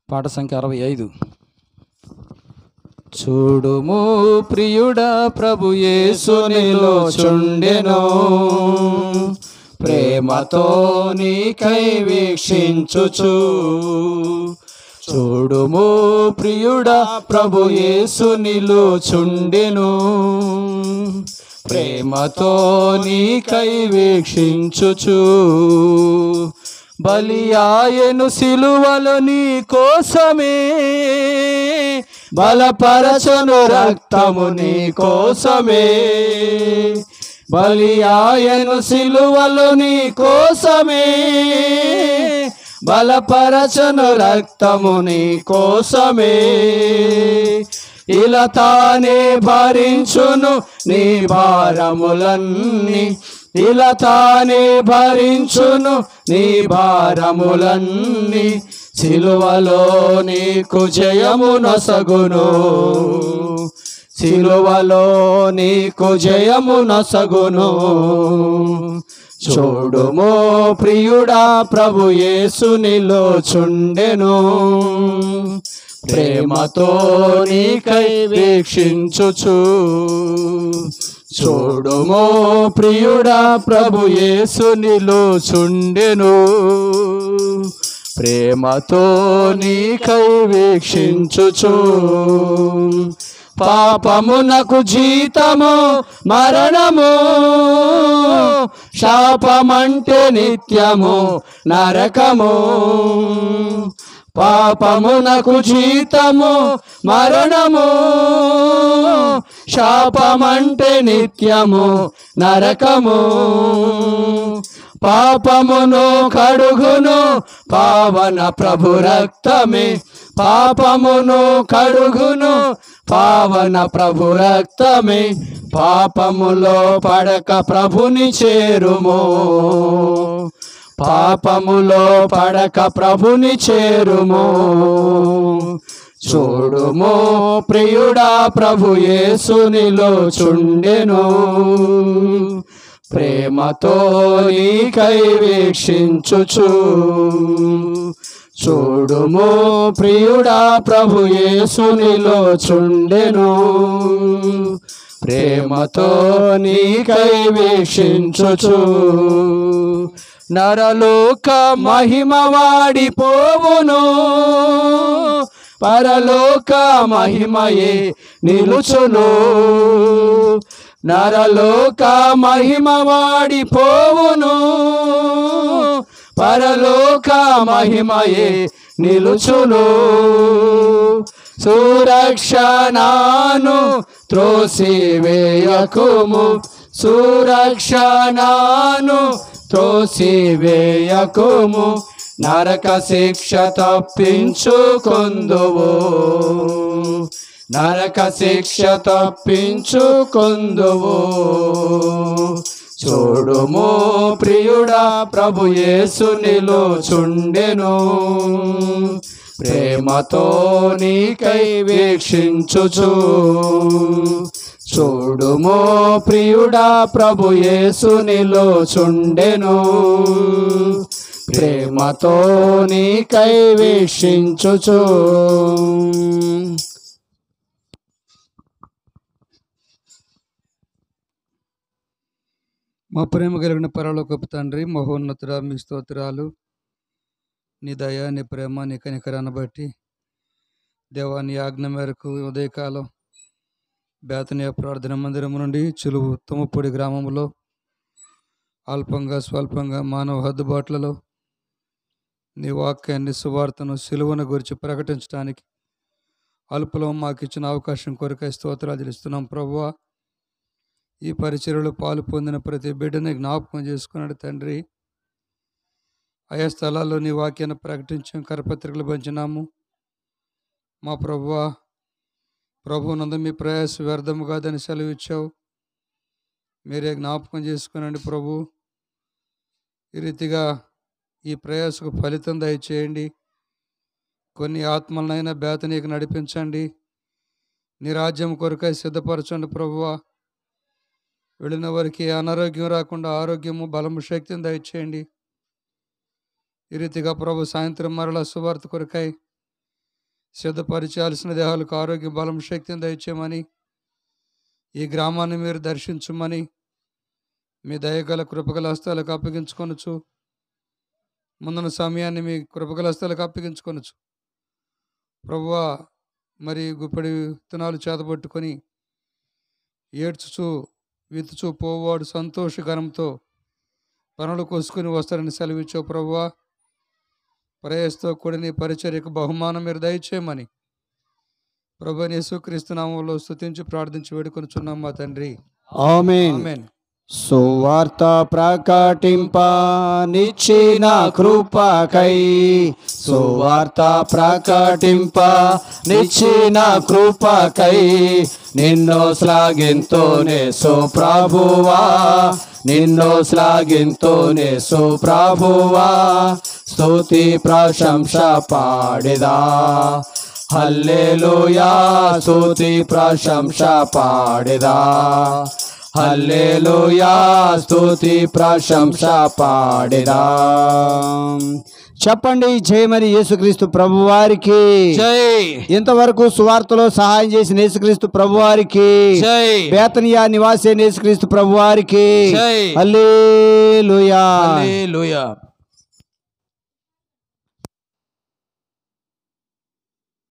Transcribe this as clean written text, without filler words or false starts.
పాట సంఖ్య 65. చూడుము ప్రియుడా ప్రభు యేసు నీలో చుండెను, ప్రేమతో నీకై వీక్షించుచు. చూడుము ప్రియుడా ప్రభు యేసు నీలో చుండెను, ప్రేమతో నీకై వీక్షించుచు. బలియాయను సిలువలో నీ కోసమే, బలపరచను రక్తము నీ కోసమే. బలియాయను సిలువలో నీ కోసమే, బలపరచను రక్తము నీ కోసమే. ఇలా తానే భరించును నీ భారములన్నీ, ఇలా తానే భరించును నీ భారములన్నీ. సిలువలో నీకు జయము నొసగును, సిలువలో నీకు జయము నొసగును. చూడుమో ప్రియుడా ప్రభు యేసు నీలో చుండెను, ప్రేమతో నీకై వీక్షించుచు. చూడుమో ప్రియుడా ప్రభు యేసు నీలో చుండెను, ప్రేమతో నీకై వీక్షించుచు. పాపమునకు జీతము మరణము, శాపమంటే నిత్యము నరకము. పాపమునకు జీతము మరణము, శాపమంటే నిత్యము నరకము. పాపమును కడుగును పావన ప్రభు రక్తమే, పాపమును కడుగును పావన ప్రభు రక్తమే. పాపములో పడక ప్రభుని చేరుము, పాపములో పడక ప్రభుని చేరుము. చూడుము ప్రియుడా ప్రభు యేసు నీలో చుండెను, ప్రేమతో నీకై వీక్షించుచు. చూడుము ప్రియుడా ప్రభు యేసు నీలో చుండెను, ప్రేమతో నీకై వీక్షించుచు. నరలోక మహిమ వాడిపోవును, పరలోక మహిమయే నిలుచును. నరలోక మహిమ వాడిపోవును, పరలోక మహిమయే నిలుచును. సురక్షణను త్రోసివేయకుము, సురక్షణను త్రోసివేయకుము. నరక శిక్ష తప్పించుకొందువు, నరక శిక్ష తప్పించుకొందువు. చూడుము ప్రియుడా ప్రభు యేసు నీలో చుండెను, ప్రేమతో నీకై వీక్షించుచు. చూడుము ప్రియుడా ప్రభు యేసు నీలో చుండెను, ప్రేమతో నీకై వీక్షించుచు. మా ప్రేమ కలిగిన పరలోకపు తండ్రి, మహోన్నతుడా, మీ స్తోత్రాలు. నీ దయ, నీ ప్రేమ, నీ కనికరాన్ని బట్టి దేవా, నీ ఆజ్ఞ మేరకు ఉదయకాలం బేతనీయ ప్రార్థన మందిరం నుండి చిలువు తుమ్మపూడి గ్రామంలో అల్పంగా స్వల్పంగా మానవ హద్దుబాట్లలో నీ వాక్యాన్ని, సువార్తను, సిలువను గురించి ప్రకటించడానికి అల్పలో మాకు ఇచ్చిన అవకాశం కొరకై స్తోత్రాలు చెల్లిస్తున్నాం ప్రభువా. ఈ పరిచర్యలో పాలు పొందిన ప్రతి బిడ్డని జ్ఞాపకం చేసుకున్నాడు తండ్రి. ఆయా స్థలాల్లో నీ వాక్యాన్ని ప్రకటించాం, కరపత్రికలు పంచినాము. మా ప్రభువా, ప్రభువునందు మీ ప్రయాస వ్యర్థము కాదని సెలవు ఇచ్చావు. మీరే జ్ఞాపకం చేసుకునండి ప్రభు. ఈ రీతిగా ఈ ప్రయాసకు ఫలితం దయచేయండి. కొన్ని ఆత్మలనైనా బేతనీకి నడిపించండి. నీ రాజ్యం కొరకై సిద్ధపరచండి ప్రభువా. వెళ్ళిన వారికి అనారోగ్యం రాకుండా ఆరోగ్యము, బలము, శక్తిని దయచేయండి. ఈ రీతిగా ప్రభు సాయంత్రం మరలా సువార్త కొరకై సిద్ధపరిచాల్సిన దేహాలకు ఆరోగ్య బలం శక్తిని దయచేయమని, ఈ గ్రామాన్ని మీరు దర్శించమని మీ దయగల కృపగల హస్తాలకు అప్పగించుకొనొచ్చు. ముందున్న సమయాన్ని మీ కృపగల హస్తాలకు అప్పగించుకొనొచ్చు. ప్రభువా, మరి గుప్పెడి విత్తనాలు చేతబట్టుకొని ఏడ్చుచు విత్తుచు పోవాడు సంతోషగరంతో పనులు కోసుకుని వస్తారని సెలవిచ్చావు ప్రభువా. ప్రయాసతో కూడిన పరిచర్యకు బహుమానం మీరు దయచేయమని ప్రభువైన యేసుక్రీస్తు నామములో స్తుతించి ప్రార్థించి వేడుకొనుచున్నాం మా తండ్రి. ఆమేన్. ఆమేన్. సువార్త ప్రకటింప నిచ్చిన కృపకై, సువార్త ప్రకటింప నిచ్చిన కృపకై నిన్ను శ్లాఘింతునే ప్రభువా, నిన్ను శ్లాఘింతునే ప్రభువా. స్తుతి ప్రశంస పాడెదా, హల్లెలూయా. స్తుతి ప్రశంస పాడెదా, హల్లెలూయా. స్తుతి ప్రశంస పాడెదా. చెప్పండి జయమని యేసుక్రీస్తు ప్రభువారికి జై. ఇంతవరకు సువార్తలో సహాయం చేసిన యేసుక్రీస్తు ప్రభువారికి జై. బేతనియా నివాసి యేసుక్రీస్తు ప్రభువారికి జై. హల్లెలూయా. హల్లెలూయా.